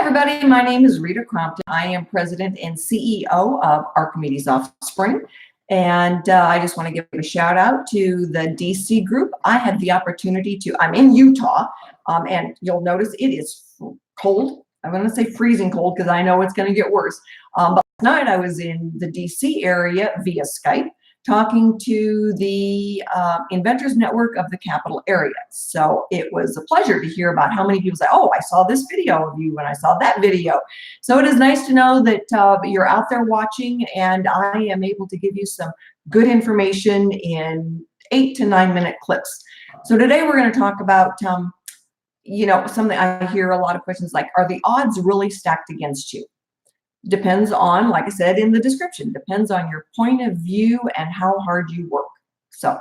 everybody, my name is Rita Crompton. I am president and CEO of Archimedes Offspring. And I just want to give a shout out to the DC group. I had the opportunity I'm in Utah, and you'll notice it is cold. I'm going to say freezing cold because I know it's going to get worse. But last night I was in the DC area via Skype talking to the Inventors Network of the capital area. So it was a pleasure to hear about how many people say, oh, I saw this video of you and I saw that video. So it is nice to know that you're out there watching, and I am able to give you some good information in 8 to 9 minute clips. So today we're going to talk about, something I hear a lot of questions like, are the odds really stacked against you? Depends on, like I said in the description, depends on your point of view and how hard you work. So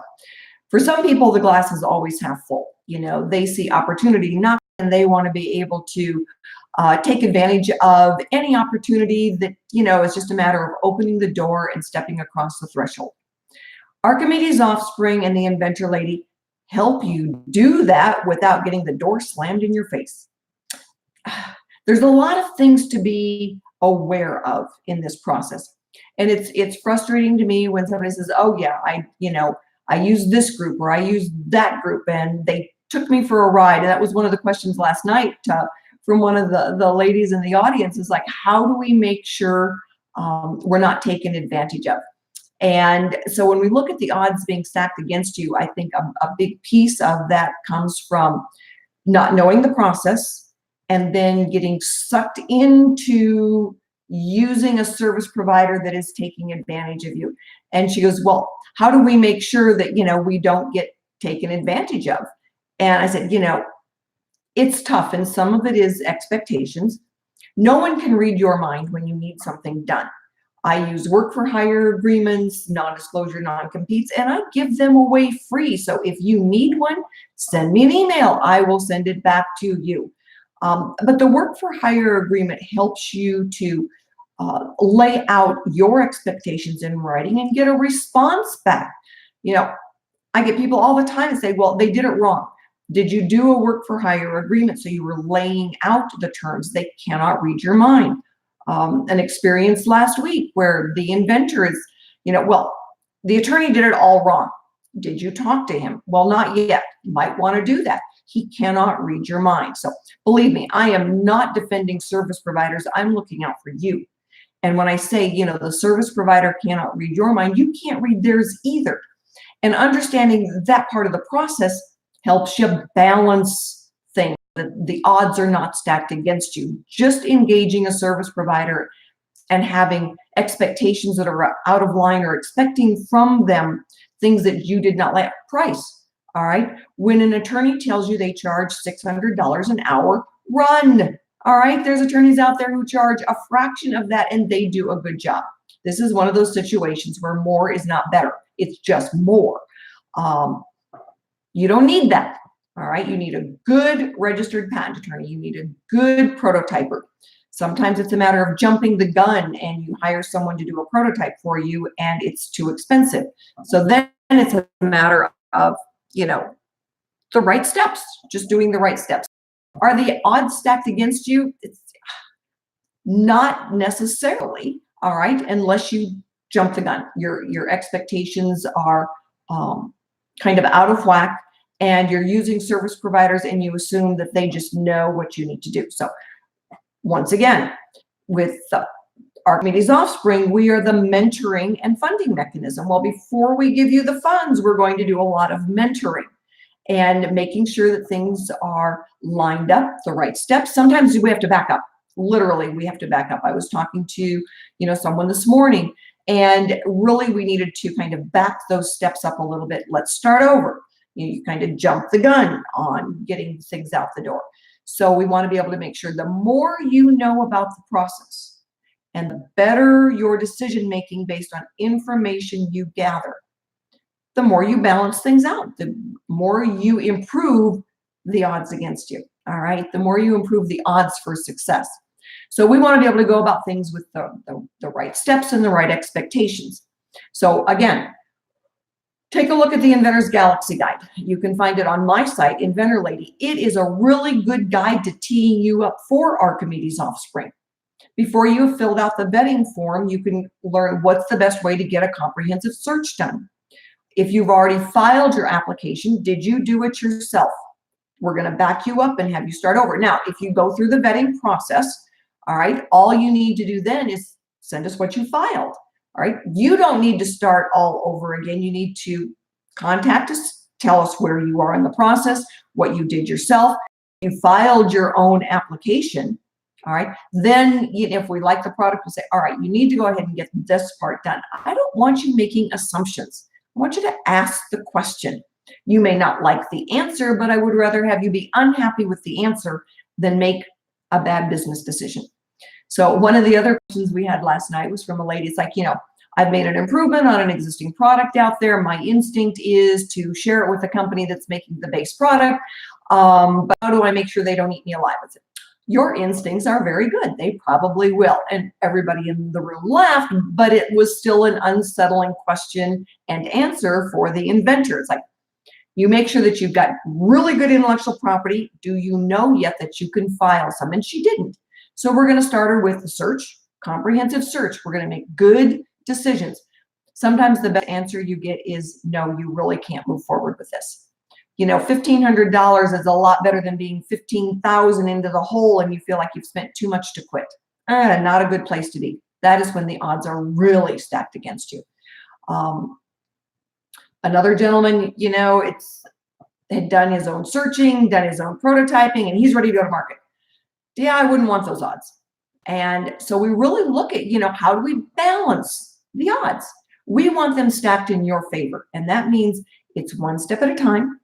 for some people, the glass is always half full. They see opportunity not, and they want to be able to take advantage of any opportunity that, is just a matter of opening the door and stepping across the threshold. Archimedes Offspring and the Inventor Lady help you do that without getting the door slammed in your face. There's a lot of things to be aware of in this process. And it's frustrating to me when somebody says, oh yeah, I use this group or I use that group and they took me for a ride. And that was one of the questions last night from one of the ladies in the audience, is like, how do we make sure we're not taken advantage of? And so when we look at the odds being stacked against you, I think a big piece of that comes from not knowing the process, and then getting sucked into using a service provider that is taking advantage of you. And she goes, well, how do we make sure that, we don't get taken advantage of? And I said, it's tough. And some of it is expectations. No one can read your mind when you need something done. I use work for hire agreements, non-disclosure, non-competes, and I give them away free. So if you need one, send me an email. I will send it back to you. But the work for hire agreement helps you to lay out your expectations in writing and get a response back. I get people all the time and say, well, they did it wrong. Did you do a work for hire agreement? So you were laying out the terms. They cannot read your mind. An experience last week where the inventor is, well, the attorney did it all wrong. Did you talk to him? Well, not yet. You might want to do that. He cannot read your mind. So believe me, I am not defending service providers. I'm looking out for you. And when I say, the service provider cannot read your mind, you can't read theirs either. And understanding that part of the process helps you balance things. The odds are not stacked against you. Just engaging a service provider and having expectations that are out of line, or expecting from them things that you did not like. Price. All right. When an attorney tells you they charge $600 an hour, run. All right. There's attorneys out there who charge a fraction of that and they do a good job. This is one of those situations where more is not better. It's just more. You don't need that. All right. You need a good registered patent attorney. You need a good prototyper. Sometimes it's a matter of jumping the gun and you hire someone to do a prototype for you and it's too expensive. So then it's a matter of, the right steps, just doing the right steps. Are the odds stacked against you? It's not necessarily, all right, unless you jump the gun. Your expectations are kind of out of whack, and you're using service providers and you assume that they just know what you need to do. So once again, with Archimedes Offspring, we are the mentoring and funding mechanism. Well, before we give you the funds, we're going to do a lot of mentoring and making sure that things are lined up, the right steps. Sometimes we have to back up. Literally, we have to back up. I was talking to, someone this morning, and really we needed to kind of back those steps up a little bit. Let's start over. You kind of jump the gun on getting things out the door. So we want to be able to make sure the more you know about the process and the better your decision making based on information you gather, the more you balance things out, the more you improve the odds against you. All right. The more you improve the odds for success. So we want to be able to go about things with the right steps and the right expectations. So again, Take a look at the Inventor's Galaxy Guide. You can find it on my site, Inventor Lady. It is a really good guide to teeing you up for Archimedes Offspring. Before you have filled out the vetting form, you can learn what's the best way to get a comprehensive search done. If you've already filed your application, did you do it yourself? We're going to back you up and have you start over. Now, if you go through the vetting process, all right, all you need to do then is send us what you filed. All right, you don't need to start all over again. You need to contact us, tell us where you are in the process, what you did yourself. You filed your own application. All right, then if we like the product, we'll say, all right, you need to go ahead and get this part done. I don't want you making assumptions. I want you to ask the question. You may not like the answer, but I would rather have you be unhappy with the answer than make a bad business decision. So one of the other questions we had last night was from a lady. It's like, I've made an improvement on an existing product out there. My instinct is to share it with a company that's making the base product. But how do I make sure they don't eat me alive with it? Your instincts are very good. They probably will. And everybody in the room laughed, but it was still an unsettling question and answer for the inventor. It's like, you make sure that you've got really good intellectual property. Do you know yet that you can file some? And she didn't. So we're going to start her with the search, comprehensive search. We're going to make good decisions. Sometimes the best answer you get is, no, you really can't move forward with this. $1,500 is a lot better than being 15,000 into the hole and you feel like you've spent too much to quit. Not a good place to be. That is when the odds are really stacked against you. Another gentleman, had done his own searching, done his own prototyping, and he's ready to go to market. Yeah, I wouldn't want those odds. And so we really look at, how do we balance the odds? We want them stacked in your favor. And that means it's one step at a time.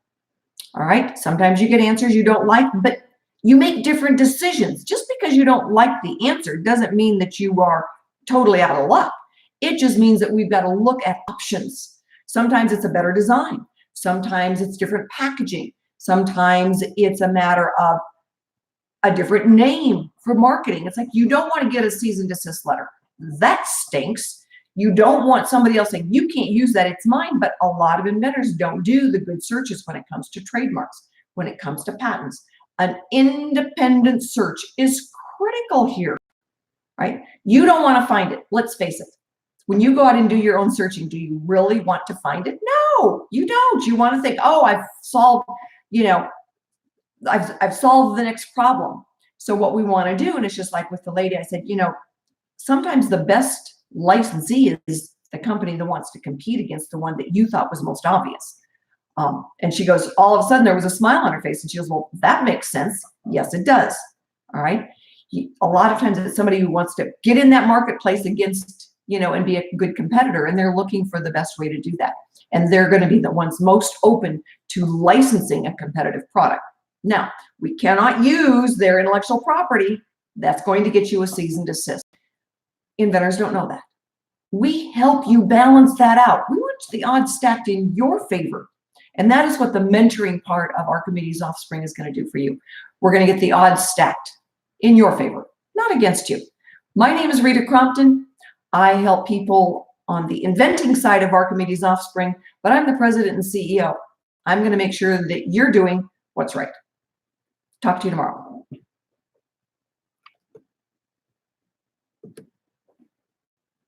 All right. Sometimes you get answers you don't like, but you make different decisions. Just because you don't like the answer doesn't mean that you are totally out of luck. It just means that we've got to look at options. Sometimes it's a better design. Sometimes it's different packaging. Sometimes it's a matter of a different name for marketing. It's like, you don't want to get a cease and desist letter. That stinks. You don't want somebody else saying, you can't use that, it's mine. But a lot of inventors don't do the good searches when it comes to trademarks, when it comes to patents. An independent search is critical here, right? You don't want to find it. Let's face it. When you go out and do your own searching, do you really want to find it? No, you don't. You want to think, oh, I've solved, I've solved the next problem. So what we want to do, and it's just like with the lady, I said, sometimes the best licensee is the company that wants to compete against the one that you thought was most obvious. And she goes, all of a sudden there was a smile on her face, and she goes, well, that makes sense. Yes, it does. All right. A lot of times it's somebody who wants to get in that marketplace against, and be a good competitor, and they're looking for the best way to do that. And they're going to be the ones most open to licensing a competitive product. Now, we cannot use their intellectual property. That's going to get you a cease and desist. Inventors don't know that. We help you balance that out. We want the odds stacked in your favor. And that is what the mentoring part of Archimedes Offspring is going to do for you. We're going to get the odds stacked in your favor, not against you. My name is Rita Crompton. I help people on the inventing side of Archimedes Offspring, but I'm the president and CEO. I'm going to make sure that you're doing what's right. Talk to you tomorrow.